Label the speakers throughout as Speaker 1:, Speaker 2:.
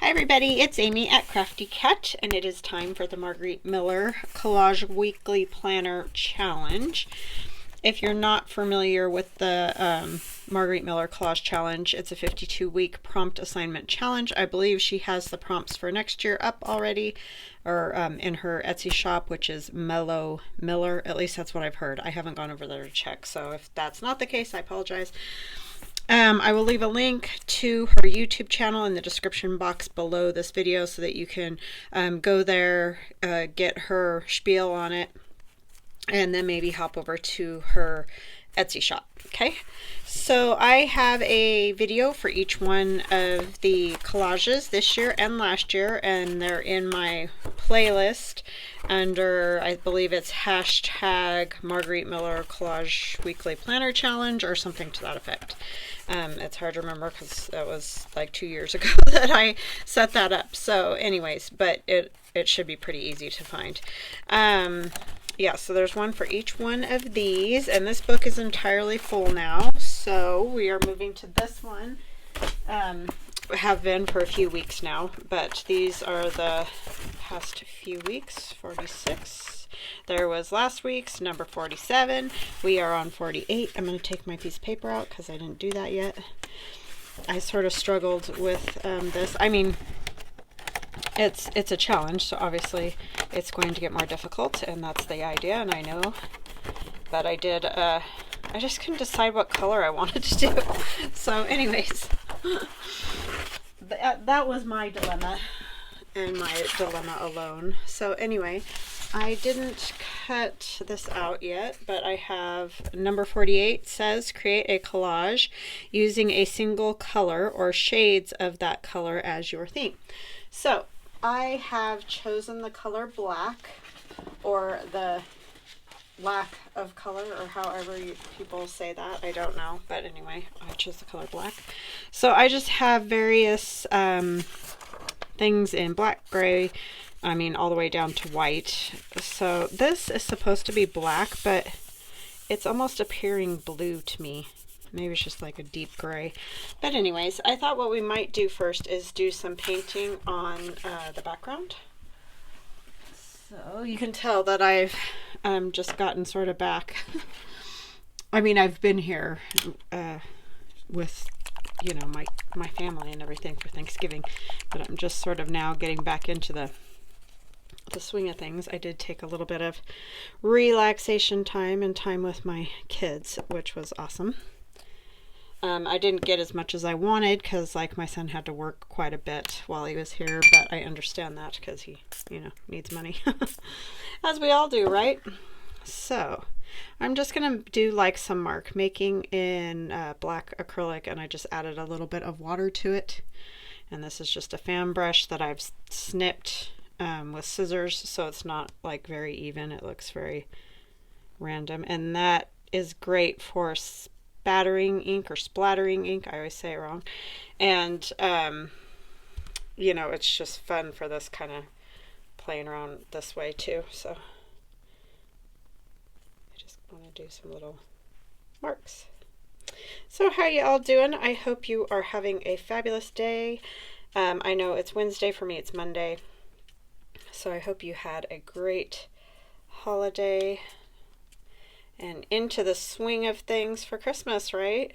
Speaker 1: Hi everybody, it's Amy at Crafty Cat, and it is time for the Margarete Miller Collage Weekly Planner Challenge. If you're not familiar with the Margarete Miller Collage Challenge, it's a 52-week prompt assignment challenge. I believe she has the prompts for next year up already, or in her Etsy shop, which is Mellow Miller. At least that's what I've heard. I haven't gone over there to check, so if that's not the case, I apologize. I will leave a link to her YouTube channel in the description box below this video so that you can go there, get her spiel on it, and then maybe hop over to her Etsy shop. Okay, so I have a video for each one of the collages this year and last year, and they're in my playlist under, I believe it's hashtag Margarete Miller Collage Weekly Planner Challenge or something to that effect. It's hard to remember because that was like 2 years ago that I set that up. So anyways, but it should be pretty easy to find. Yeah, so there's one for each one of these, and this book is entirely full now, so we are moving to this one. Have been for a few weeks now, but these are the past few weeks. 46. There was last week's number 47. We are on 48. I'm going to take my piece of paper out because I didn't do that yet. I sort of struggled with this. I mean, it's a challenge, so obviously it's going to get more difficult, and that's the idea, and I know. But I did, I just couldn't decide what color I wanted to do. So anyways, that was my dilemma, and my dilemma alone. So anyway, I didn't cut this out yet, but I have number 48 says create a collage using a single color or shades of that color as your theme. So I have chosen the color black, or the lack of color, or however people say that. I don't know, but anyway, I chose the color black. So I just have various things in black, gray, I mean all the way down to white. So this is supposed to be black, but it's almost appearing blue to me. Maybe it's just like a deep gray. But anyways, I thought what we might do first is do some painting on the background. So you can tell that I've just gotten sort of back. I mean, I've been here with, you know, my family and everything for Thanksgiving, but I'm just sort of now getting back into the swing of things. I did take a little bit of relaxation time and time with my kids, which was awesome. I didn't get as much as I wanted because, like, my son had to work quite a bit while he was here, but I understand that because he, you know, needs money. As we all do, right? So I'm just going to do like some mark making in black acrylic, and I just added a little bit of water to it. And this is just a fan brush that I've snipped with scissors, so it's not like very even. It looks very random, and that is great for spattering ink or splattering ink. I always say it wrong. And you know, it's just fun for this kind of playing around this way too. So I just want to do some little marks. So how you all doing? I hope you are having a fabulous day. I know it's Wednesday, for me it's Monday, so I hope you had a great holiday and into the swing of things for Christmas, right?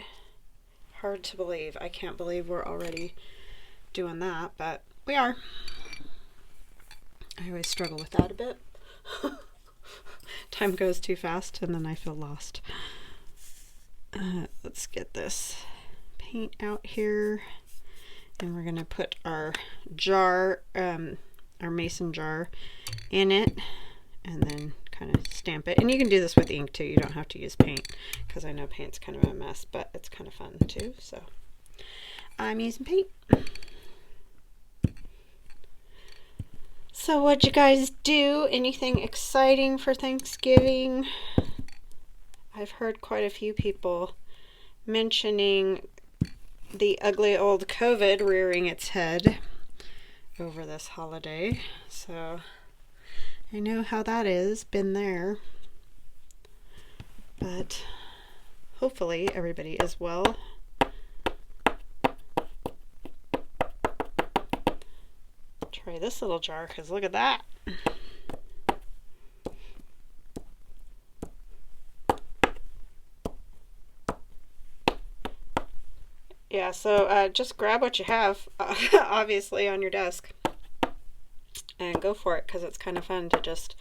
Speaker 1: Hard to believe. I can't believe we're already doing that, but we are. I always struggle with that a bit. Time goes too fast and then I feel lost. Let's get this paint out here, and we're gonna put our jar, our mason jar in it, and then kind of stamp it. And you can do this with ink too. You don't have to use paint, because I know paint's kind of a mess, but it's kind of fun too. So I'm using paint. So what'd you guys do? Anything exciting for Thanksgiving? I've heard quite a few people mentioning the ugly old COVID rearing its head over this holiday. So I know how that is, been there. But hopefully everybody is well. try this little jar because look at that. Yeah, so just grab what you have, obviously, on your desk, and go for it, because it's kind of fun to just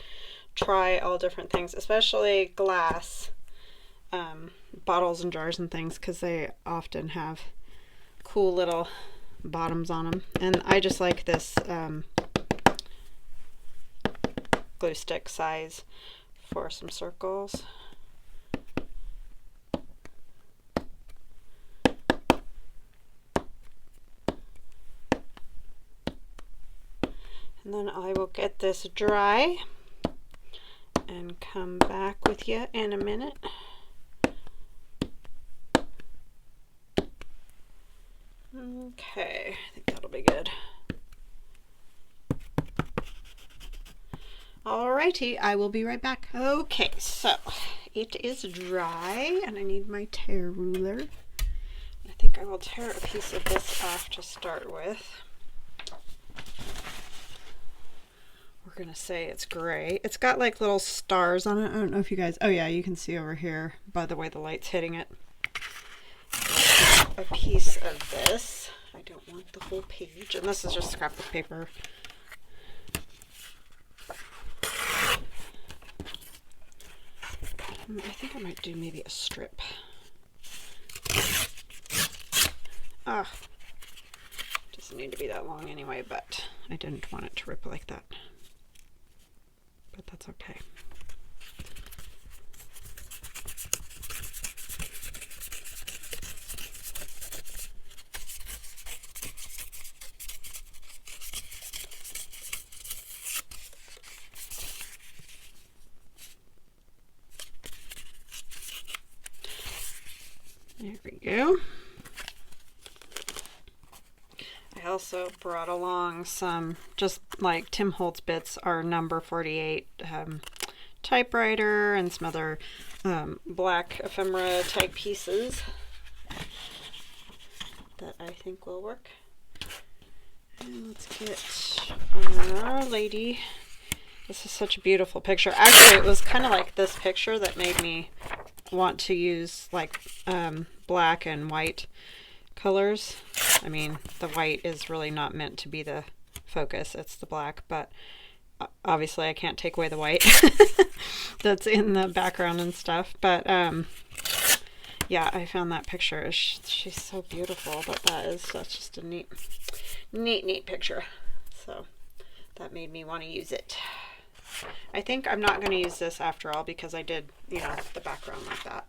Speaker 1: try all different things, especially glass bottles and jars and things, because they often have cool little bottoms on them. And I just like this glue stick size for some circles. And then I will get this dry and come back with you in a minute. Okay, I think that'll be good. Alrighty, I will be right back. Okay, so it is dry and I need my tear ruler. I think I will tear a piece of this off to start with. We're gonna say it's gray. It's got like little stars on it. I don't know if you guys, oh yeah, you can see over here by the way the light's hitting it. A piece of this. I don't want the whole page, and this is just scrapbook paper. I think I might do maybe a strip. Ah, doesn't need to be that long anyway, but I didn't want it to rip like that. But that's okay. There we go. I also brought along some, just like Tim Holtz bits, our number 48 typewriter and some other black ephemera type pieces that I think will work. And let's get Our Lady. This is such a beautiful picture. Actually, it was kind of like this picture that made me want to use like black and white colors. I mean, the white is really not meant to be the focus, it's the black, but obviously I can't take away the white that's in the background and stuff. But yeah, I found that picture. She's so beautiful, but that's just a neat picture. So that made me want to use it. I think I'm not going to use this after all because I did, you know, the background like that.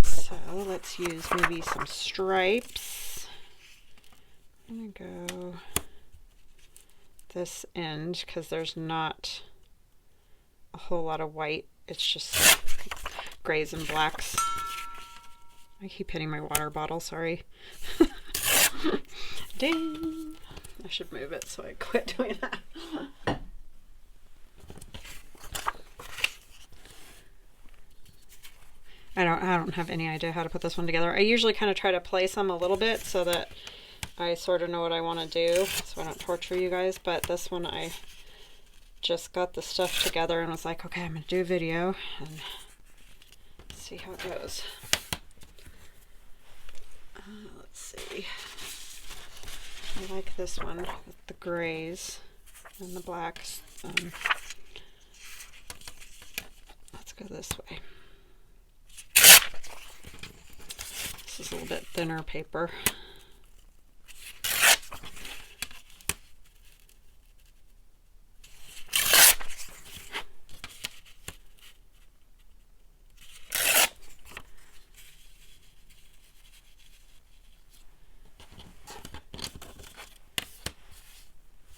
Speaker 1: So let's use maybe some stripes. I'm going to go this end because there's not a whole lot of white. It's just grays and blacks. I keep hitting my water bottle, sorry. Ding! I should move it so I quit doing that. I don't have any idea how to put this one together. I usually kind of try to place them a little bit so that I sort of know what I want to do, so I don't torture you guys. But this one, I just got the stuff together and was like, okay, I'm going to do a video and see how it goes. Let's see. I like this one with the grays and the blacks. Let's go this way. This is a little bit thinner paper.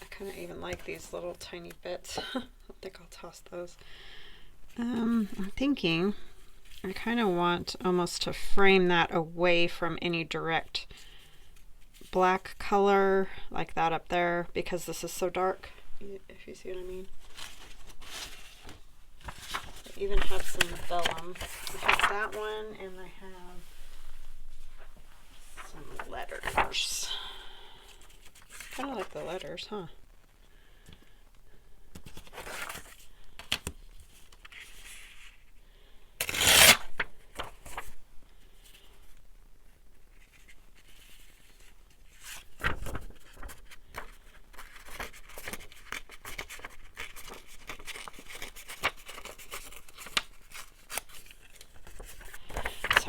Speaker 1: I kind of even like these little tiny bits. I think I'll toss those. I'm thinking I kind of want almost to frame that away from any direct black color like that up there because this is so dark, if you see what I mean. I even have some vellum. I have that one and I have some letters. Kind of like the letters, huh?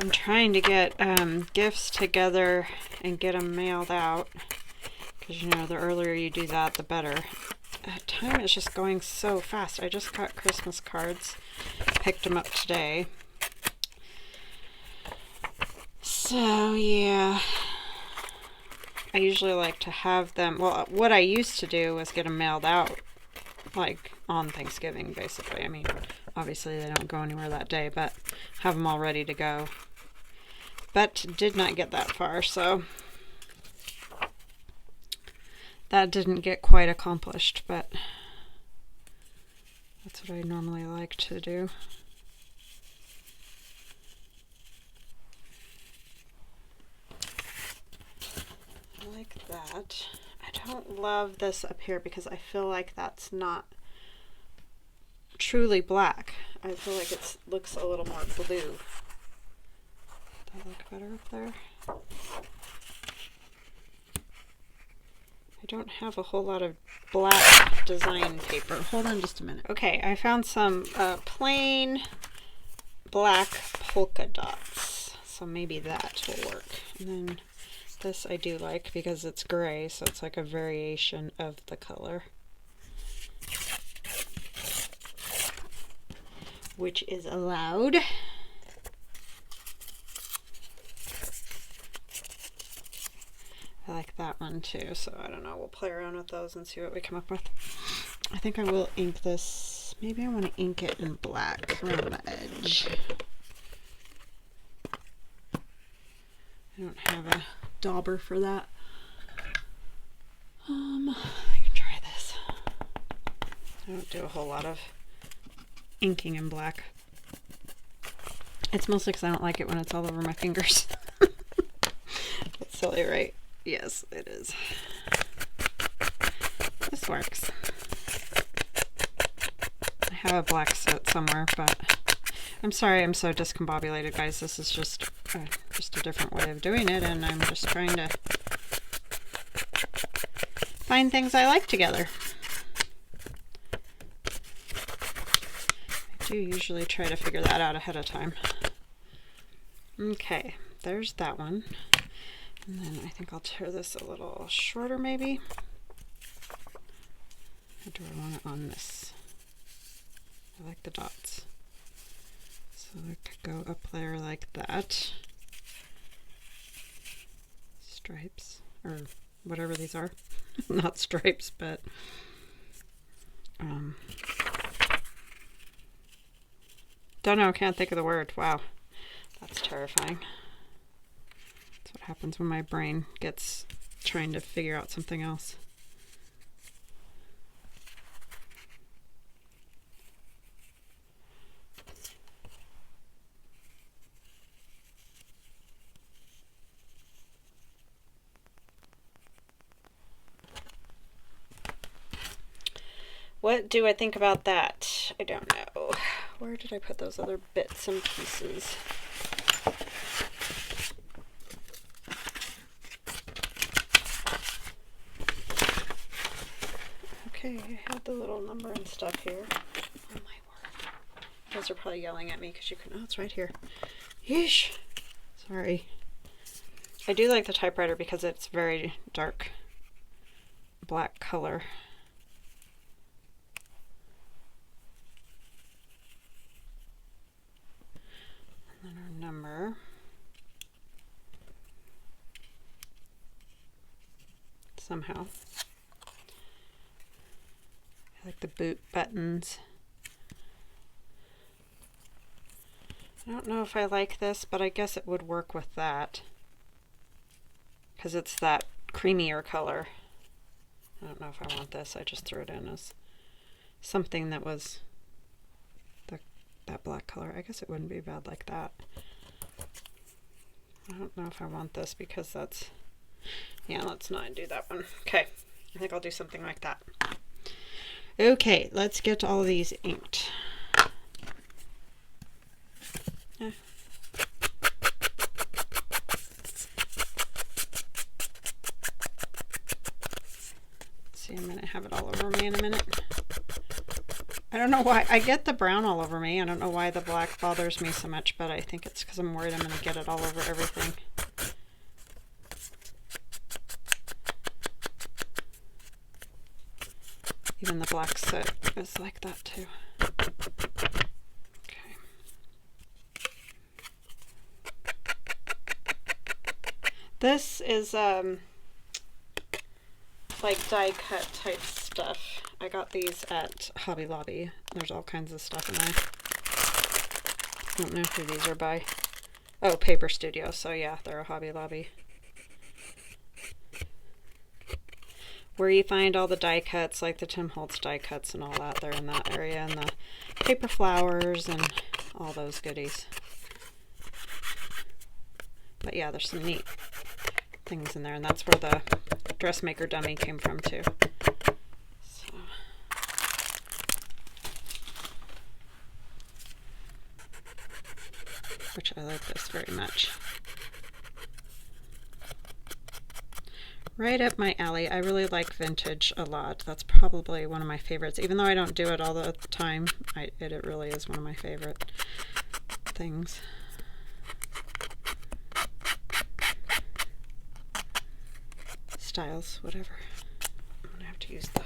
Speaker 1: I'm trying to get gifts together and get them mailed out, because you know, the earlier you do that, the better. Time is just going so fast. I just got Christmas cards, picked them up today. So yeah, I usually like to have them, well, what I used to do was get them mailed out like on Thanksgiving, basically. I mean, obviously they don't go anywhere that day, but have them all ready to go. But did not get that far, so that didn't get quite accomplished, but that's what I normally like to do. Like that. I don't love this up here because I feel like that's not truly black. I feel like it looks a little more blue. Does that look better up there? I don't have a whole lot of black design paper. Hold on just a minute. Okay, I found some plain black polka dots. So maybe that will work. And then this I do like because it's gray, so it's like a variation of the color, which is allowed. I like that one too, so I don't know, we'll play around with those and see what we come up with. I think I will ink this. Maybe I want to ink it in black around the edge. I don't have a dauber for that. I can try this. I don't do a whole lot of inking in black. It's mostly because I don't like it when it's all over my fingers. That's silly, right? Yes, it is. This works. I have a black set somewhere, but I'm sorry I'm so discombobulated, guys. This is just a different way of doing it, and I'm just trying to find things I like together. I do usually try to figure that out ahead of time. Okay, there's that one. And then I think I'll tear this a little shorter maybe. Or do I want it on this? I like the dots. So I could go up there like that. Stripes, or whatever these are. Not stripes, but don't know, can't think of the word. Wow, that's terrifying. That's what happens when my brain gets trying to figure out something else. What do I think about that? I don't know. Where did I put those other bits and pieces? Okay, I had the little number and stuff here. Oh my word. You guys are probably yelling at me because you can. Oh, it's right here. Yeesh. Sorry. I do like the typewriter because it's very dark black color. And then our number. Somehow. I like the boot buttons. I don't know if I like this, but I guess it would work with that. Because it's that creamier color. I don't know if I want this. I just threw it in as something that was that black color. I guess it wouldn't be bad like that. I don't know if I want this because that's... Yeah, let's not do that one. Okay, I think I'll do something like that. Okay, let's get all these inked. See, I'm going to have it all over me in a minute. I don't know why. I get the brown all over me. I don't know why the black bothers me so much, but I think it's because I'm worried I'm going to get it all over everything. Even the black soot is like that too. Okay. This is like die cut type stuff. I got these at Hobby Lobby. There's all kinds of stuff in there. I don't know who these are by. Oh, Paper Studio. So yeah, they're a Hobby Lobby. Where you find all the die cuts, like the Tim Holtz die cuts and all that. They're in that area, and the paper flowers and all those goodies. But yeah, there's some neat things in there, and that's where the dressmaker dummy came from too. So. Which I like this very much. Right up my alley. I really like vintage a lot. That's probably one of my favorites. Even though I don't do it all the time, it really is one of my favorite things. Styles, whatever. I'm going to have to use the...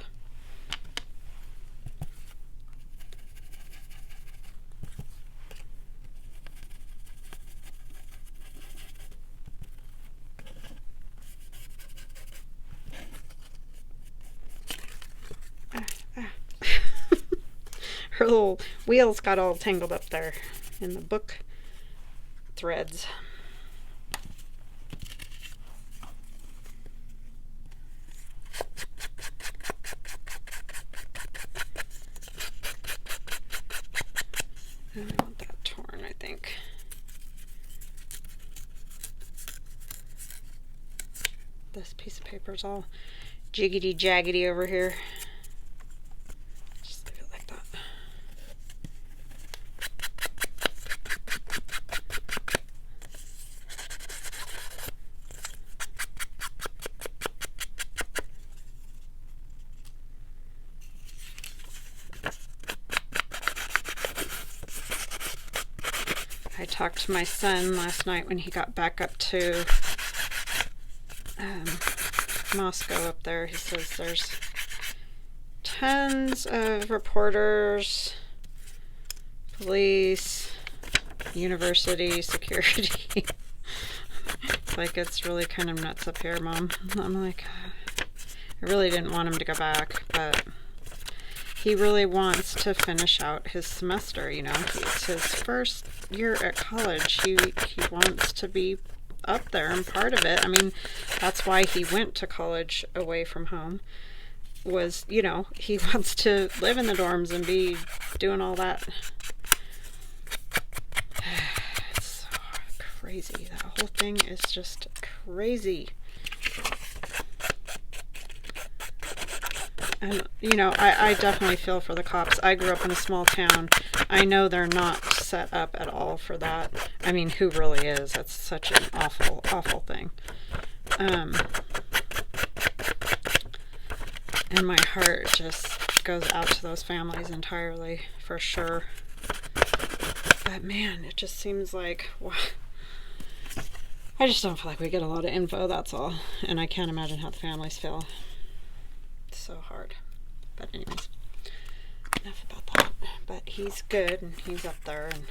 Speaker 1: Her little wheels got all tangled up there in the book threads. I don't want that torn, I think. This piece of paper is all jiggity jaggedy over here. Just leave it like that. I talked to my son last night when he got back up to Moscow up there. He says there's tons of reporters, police, university, security. It's like, it's really kind of nuts up here, Mom. I'm like, I really didn't want him to go back, but he really wants to finish out his semester, you know. It's his first year at college. He wants to be up there and part of it. I mean, that's why he went to college away from home, was, you know, he wants to live in the dorms and be doing all that. It's so crazy. That whole thing is just crazy. And, you know, I definitely feel for the cops. I grew up in a small town. I know they're not set up at all for that. I mean, who really is? That's such an awful, awful thing. And my heart just goes out to those families entirely, for sure. But man, it just seems like, wow. I just don't feel like we get a lot of info, that's all. And I can't imagine how the families feel. It's so hard. But anyways, enough about that. But he's good, and he's up there, and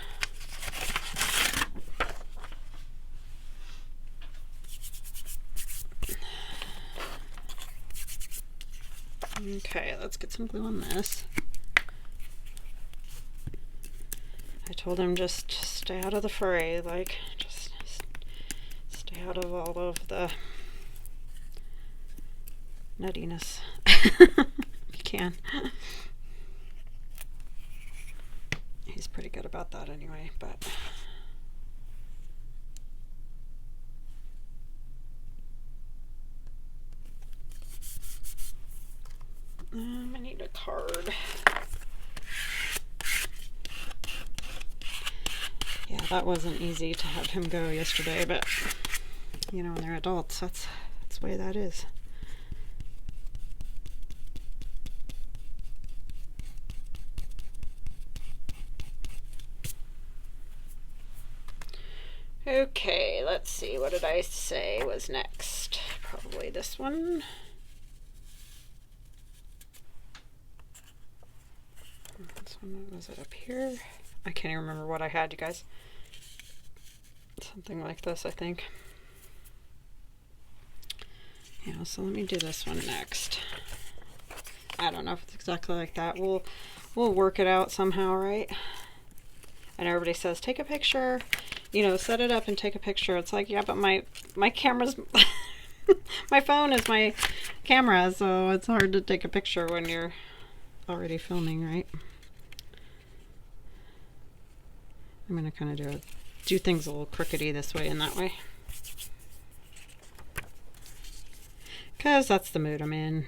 Speaker 1: okay, let's get some glue on this. I told him just stay out of the fray, like, just stay out of all of the nuttiness. You can. He's pretty good about that anyway, but I need a card. Yeah, that wasn't easy to have him go yesterday, but you know, when they're adults, that's the way that is. Okay, let's see. What did I say was next? Probably this one. This one, was it up here? I can't even remember what I had, you guys. Something like this, I think. Yeah, so let me do this one next. I don't know if it's exactly like that. We'll work it out somehow, right? And everybody says, take a picture, you know, set it up and take a picture. It's like, yeah, but my camera's, my phone is my camera, so it's hard to take a picture when you're already filming, right? I'm going to kind of do things a little crookedy this way and that way. Because that's the mood I'm in.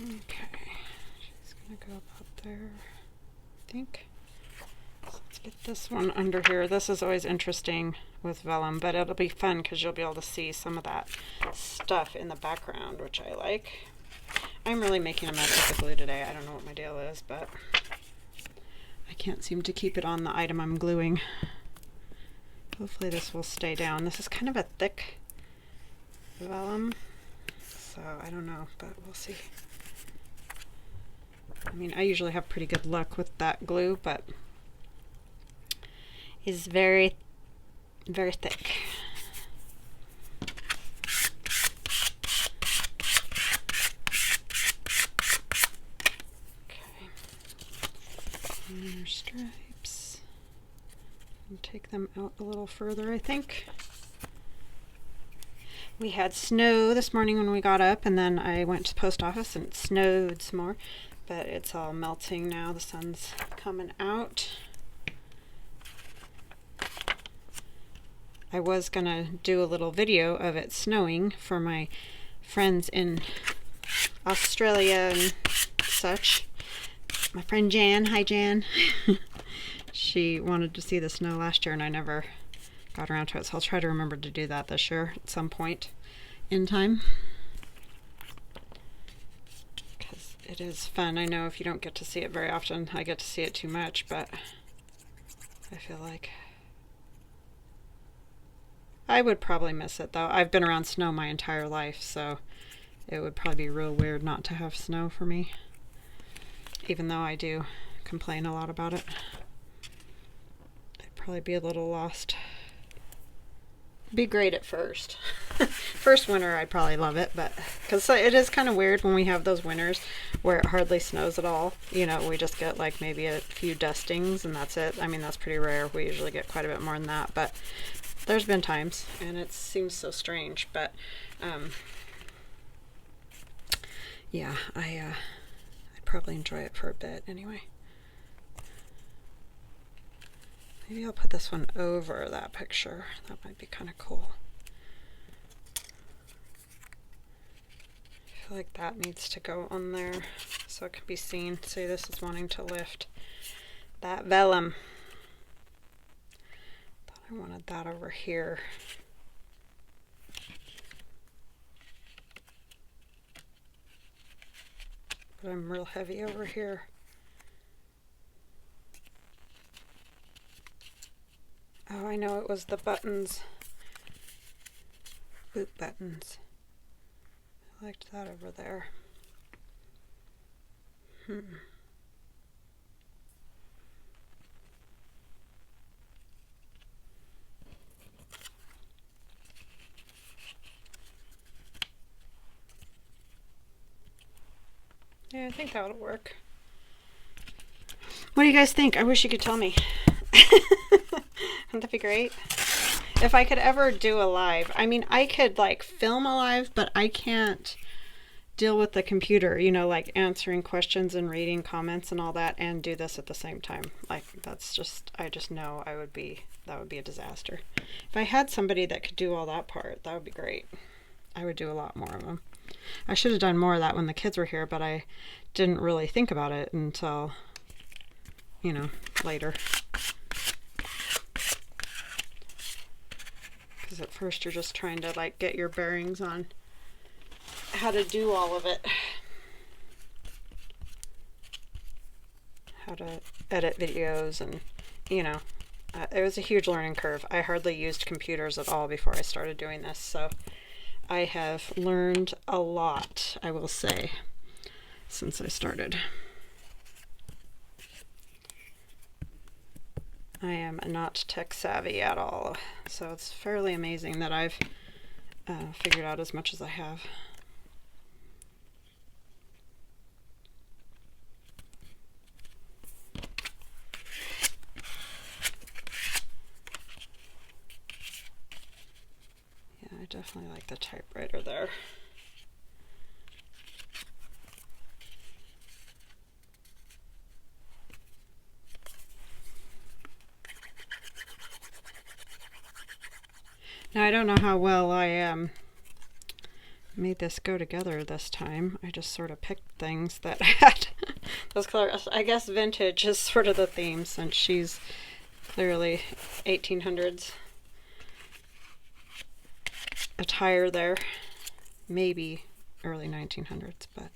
Speaker 1: Okay, she's gonna go about there, I think. So let's get this one under here. This is always interesting with vellum, but it'll be fun because you'll be able to see some of that stuff in the background, which I like. I'm really making a mess with the glue today. I don't know what my deal is, but I can't seem to keep it on the item I'm gluing. Hopefully this will stay down. This is kind of a thick vellum, so I don't know, but we'll see. I mean, I usually have pretty good luck with that glue, but it's very, very thick. Okay. Inner stripes. And take them out a little further, I think. We had snow this morning when we got up, and then I went to the post office and it snowed some more. But it's all melting now. The sun's coming out. I was gonna do a little video of it snowing for my friends in Australia and such. My friend Jan, hi Jan. She wanted to see the snow last year and I never got around to it, so I'll try to remember to do that this year at some point in time. It is fun. I know if you don't get to see it very often, I get to see it too much, but I feel like I would probably miss it though. I've been around snow my entire life, so it would probably be real weird not to have snow for me, even though I do complain a lot about it. I'd probably be a little lost. Be great at first. First winter I'd probably love it, but because it is kind of weird when we have those winters where it hardly snows at all. You know, we just get like maybe a few dustings and that's it. I mean, that's pretty rare. We usually get quite a bit more than that, but there's been times and it seems so strange, but yeah, I'd probably enjoy it for a bit anyway. Maybe I'll put this one over that picture. That might be kind of cool. I feel like that needs to go on there so it can be seen. See, this is wanting to lift that vellum. Thought I wanted that over here. But I'm real heavy over here. Oh, I know, it was the buttons. Boot buttons. I liked that over there. Yeah, I think that'll work. What do you guys think? I wish you could tell me. Wouldn't that be great? If I could ever do a live, I mean, I could like film a live, but I can't deal with the computer, you know, like answering questions and reading comments and all that, and do this at the same time. Like, that's just, I just know that would be a disaster. If I had somebody that could do all that part, that would be great. I would do a lot more of them. I should have done more of that when the kids were here, but I didn't really think about it until, you know, later. Because at first you're just trying to like get your bearings on how to do all of it. How to edit videos, and you know, it was a huge learning curve. I hardly used computers at all before I started doing this, so I have learned a lot, I will say, since I started. I am not tech savvy at all, so it's fairly amazing that I've figured out as much as I have. Yeah, I definitely like the typewriter there. Now I don't know how well I made this go together this time. I just sort of picked things that had those colors. I guess vintage is sort of the theme, since she's clearly 1800s attire there. Maybe early 1900s, but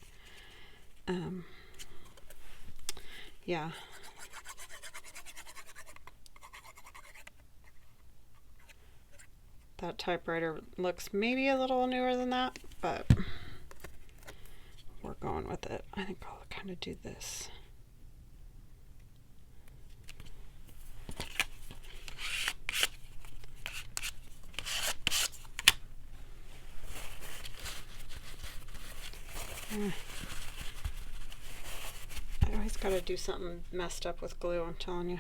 Speaker 1: yeah. That typewriter looks maybe a little newer than that, but we're going with it. I think I'll kind of do this. I always got to do something messed up with glue, I'm telling you.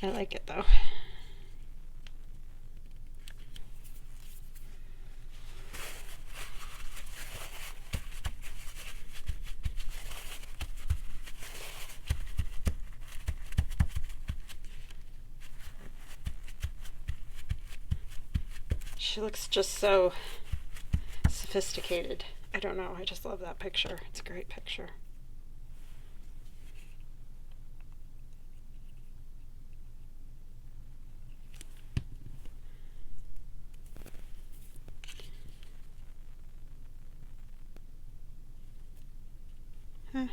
Speaker 1: I like it though. She looks just so sophisticated. I don't know, I just love that picture. It's a great picture. Huh.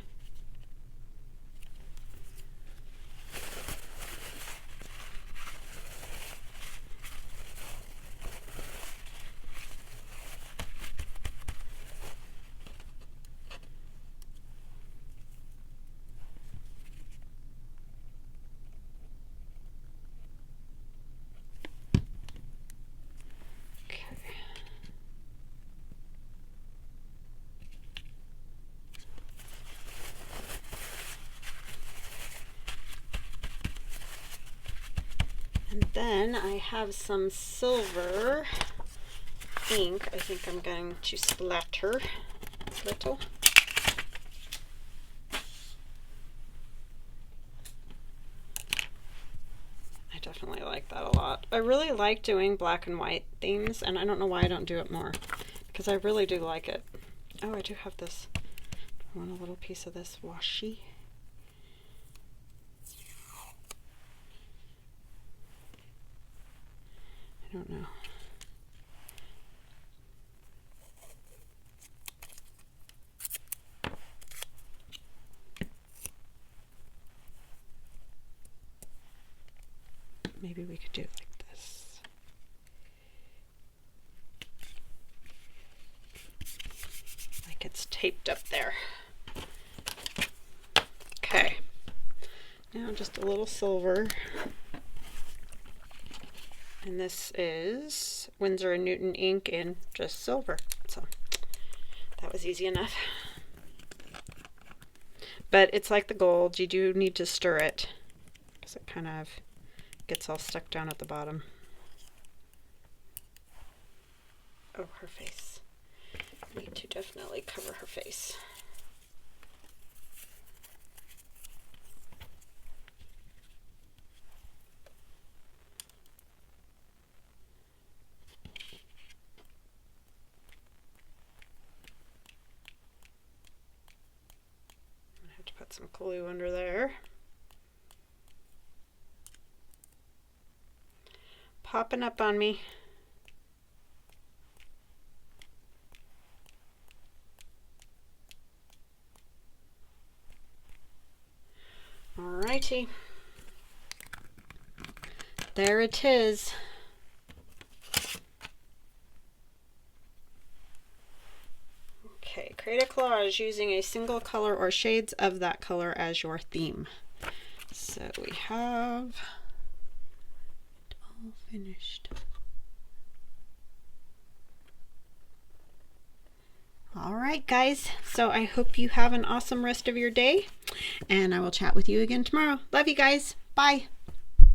Speaker 1: And then I have some silver ink. I think I'm going to splatter a little. I definitely like that a lot. I really like doing black and white themes, and I don't know why I don't do it more, because I really do like it. Oh, I do have this. I want a little piece of this washi. I don't know. Maybe we could do it like this. Like it's taped up there. Okay. Now just a little silver. And this is Winsor & Newton ink in just silver. So that was easy enough. But it's like the gold. You do need to stir it because it kind of gets all stuck down at the bottom. Oh, her face. I need to definitely cover her face. I have to put some glue under there. Popping up on me. Alrighty. There it is. Okay, create a collage using a single color or shades of that color as your theme. So we have it all finished. All right, guys. So I hope you have an awesome rest of your day, and I will chat with you again tomorrow. Love you guys. Bye.